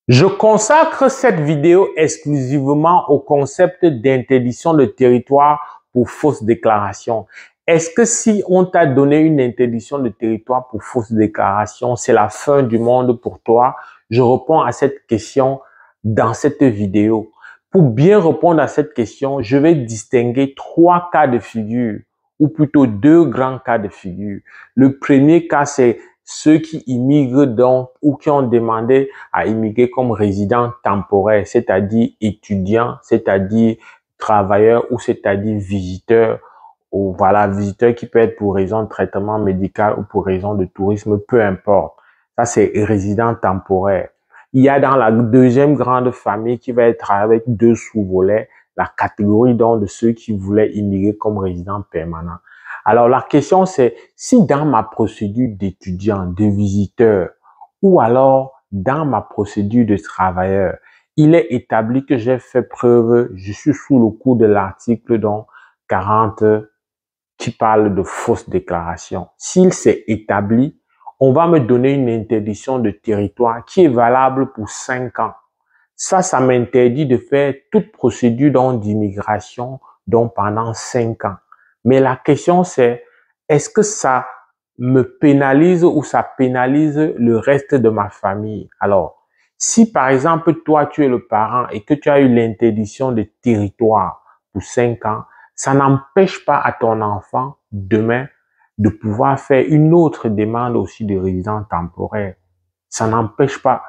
Je consacre cette vidéo exclusivement au concept d'interdiction de territoire pour fausse déclaration. Est-ce que si on t'a donné une interdiction de territoire pour fausse déclaration, c'est la fin du monde pour toi? Je réponds à cette question dans cette vidéo. Pour bien répondre à cette question, je vais distinguer trois cas de figure, ou plutôt deux grands cas de figure. Le premier cas, c'est ceux qui immigrent donc ou qui ont demandé à immigrer comme résident temporaire, c'est-à-dire étudiant, c'est-à-dire travailleur ou c'est-à-dire visiteur, ou voilà, visiteur qui peut être pour raison de traitement médical ou pour raison de tourisme, peu importe. Ça, c'est résident temporaire. Il y a dans la deuxième grande famille qui va être avec deux sous-volets, la catégorie donc de ceux qui voulaient immigrer comme résident permanent. Alors, la question c'est, si dans ma procédure d'étudiant, de visiteur, ou alors dans ma procédure de travailleur, il est établi que j'ai fait preuve, je suis sous le coup de l'article donc 40 qui parle de fausse déclaration. S'il s'est établi, on va me donner une interdiction de territoire qui est valable pour 5 ans. Ça m'interdit de faire toute procédure d'immigration pendant 5 ans. Mais la question c'est, est-ce que ça me pénalise ou ça pénalise le reste de ma famille? Alors, si par exemple, toi, tu es le parent et que tu as eu l'interdiction de territoire pour 5 ans, ça n'empêche pas à ton enfant demain de pouvoir faire une autre demande aussi de résidence temporaire. Ça n'empêche pas.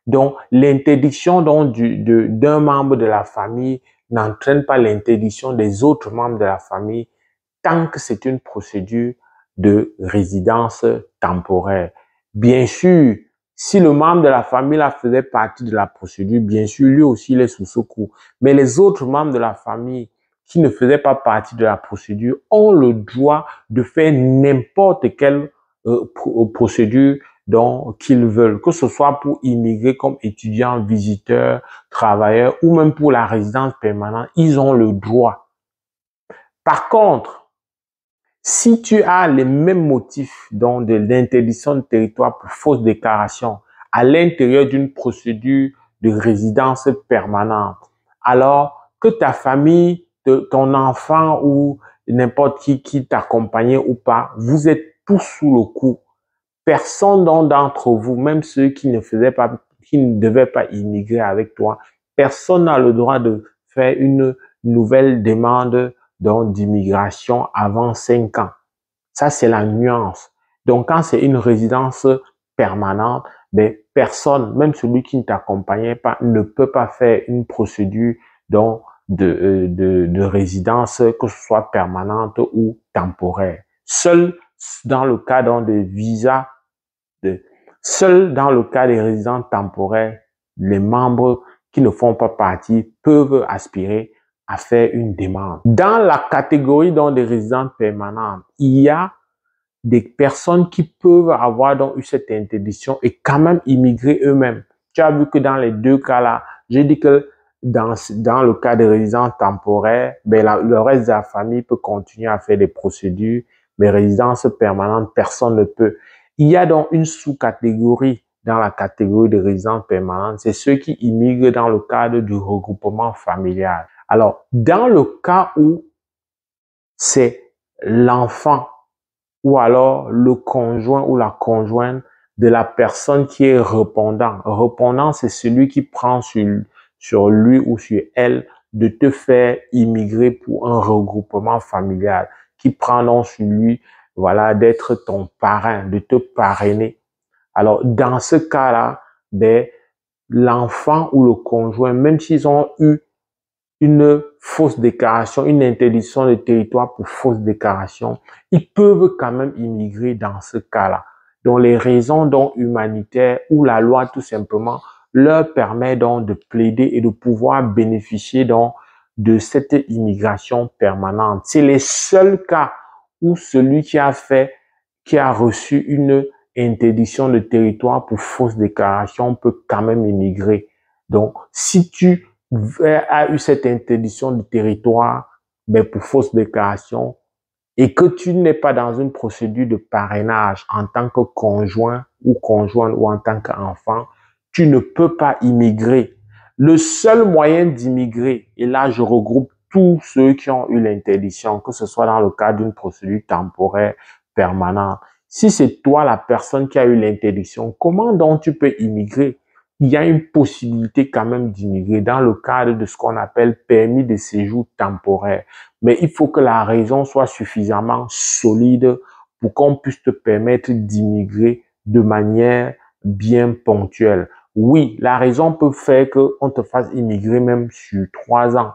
Donc, l'interdiction d'un membre de la famille n'entraîne pas l'interdiction des autres membres de la famille tant que c'est une procédure de résidence temporaire. Bien sûr, si le membre de la famille là faisait partie de la procédure, bien sûr, lui aussi, il est sous ce coup. Mais les autres membres de la famille qui ne faisaient pas partie de la procédure ont le droit de faire n'importe quelle procédure qu'ils veulent, que ce soit pour immigrer comme étudiant, visiteur, travailleur ou même pour la résidence permanente, ils ont le droit. Par contre, si tu as les mêmes motifs de l'interdiction de territoire pour fausse déclaration à l'intérieur d'une procédure de résidence permanente, alors que ta famille, ton enfant ou n'importe qui t'accompagnait ou pas, vous êtes tous sous le coup. Personne d'entre vous, même ceux qui ne devaient pas immigrer avec toi, personne n'a le droit de faire une nouvelle demande d'immigration avant 5 ans. Ça, c'est la nuance. Donc, quand c'est une résidence permanente, personne, même celui qui ne t'accompagnait pas, ne peut pas faire une procédure de résidence, que ce soit permanente ou temporaire. Seul dans le cas de visa, seul dans le cas des résidents temporaires, les membres qui ne font pas partie peuvent aspirer à faire une demande. Dans la catégorie des résidents permanents, il y a des personnes qui peuvent avoir eu cette interdiction et quand même immigrer eux-mêmes. Tu as vu que dans les deux cas-là, j'ai dit que dans le cas des résidents temporaires, le reste de la famille peut continuer à faire des procédures, mais résidence permanente, personne ne peut. Il y a donc une sous-catégorie dans la catégorie de résidents permanents, c'est ceux qui immigrent dans le cadre du regroupement familial. Alors, dans le cas où c'est l'enfant ou alors le conjoint ou la conjointe de la personne qui est répondant. Répondant, c'est celui qui prend sur lui ou sur elle de te faire immigrer pour un regroupement familial, qui prend donc sur lui, voilà, d'être ton parrain, de te parrainer. Alors, dans ce cas-là, l'enfant ou le conjoint, même s'ils ont eu une fausse déclaration, une interdiction de territoire pour fausse déclaration, ils peuvent quand même immigrer dans ce cas-là. Donc, les raisons humanitaires ou la loi tout simplement leur permet de plaider et de pouvoir bénéficier de cette immigration permanente. C'est les seuls cas où celui qui a reçu une interdiction de territoire pour fausse déclaration peut quand même immigrer. Donc, si tu a eu cette interdiction du territoire pour fausse déclaration et que tu n'es pas dans une procédure de parrainage en tant que conjoint ou conjointe ou en tant qu'enfant, tu ne peux pas immigrer. Le seul moyen d'immigrer, et là je regroupe tous ceux qui ont eu l'interdiction, que ce soit dans le cadre d'une procédure temporaire permanente. Si c'est toi la personne qui a eu l'interdiction, comment donc tu peux immigrer? Il y a une possibilité quand même d'immigrer dans le cadre de ce qu'on appelle permis de séjour temporaire. Mais il faut que la raison soit suffisamment solide pour qu'on puisse te permettre d'immigrer de manière bien ponctuelle. Oui, la raison peut faire qu'on te fasse immigrer même sur 3 ans.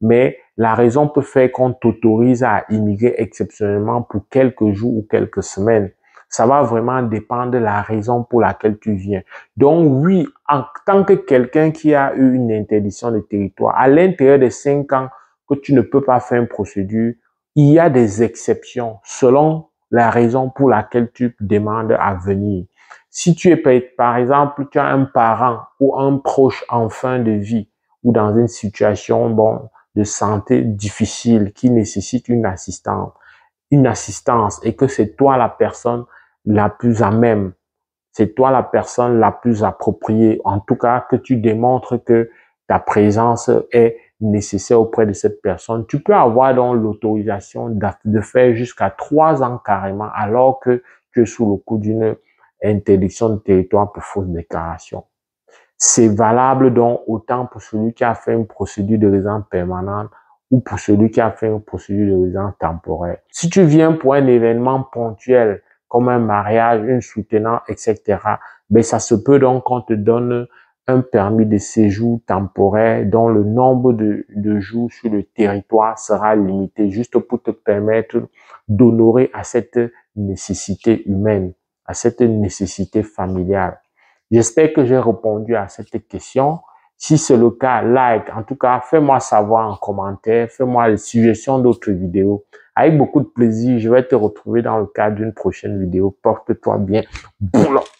Mais la raison peut faire qu'on t'autorise à immigrer exceptionnellement pour quelques jours ou quelques semaines. Ça va vraiment dépendre de la raison pour laquelle tu viens. Donc oui, en tant que quelqu'un qui a eu une interdiction de territoire, à l'intérieur des 5 ans que tu ne peux pas faire une procédure, il y a des exceptions selon la raison pour laquelle tu demandes à venir. Si tu es, par exemple, tu as un parent ou un proche en fin de vie ou dans une situation, de santé difficile qui nécessite une assistance et que c'est toi la personne la plus à même, c'est toi la personne la plus appropriée, en tout cas que tu démontres que ta présence est nécessaire auprès de cette personne, tu peux avoir donc l'autorisation de faire jusqu'à 3 ans carrément alors que tu es sous le coup d'une interdiction de territoire pour fausse déclaration. C'est valable donc autant pour celui qui a fait une procédure de résidence permanente ou pour celui qui a fait une procédure de résidence temporaire. Si tu viens pour un événement ponctuel, comme un mariage, une soutenance, etc., ben ça se peut donc qu'on te donne un permis de séjour temporaire dont le nombre de jours sur le territoire sera limité, juste pour te permettre d'honorer à cette nécessité humaine, à cette nécessité familiale. J'espère que j'ai répondu à cette question. Si c'est le cas, like. En tout cas, fais-moi savoir en commentaire. Fais-moi les suggestions d'autres vidéos. Avec beaucoup de plaisir, je vais te retrouver dans le cadre d'une prochaine vidéo. Porte-toi bien. Boulot!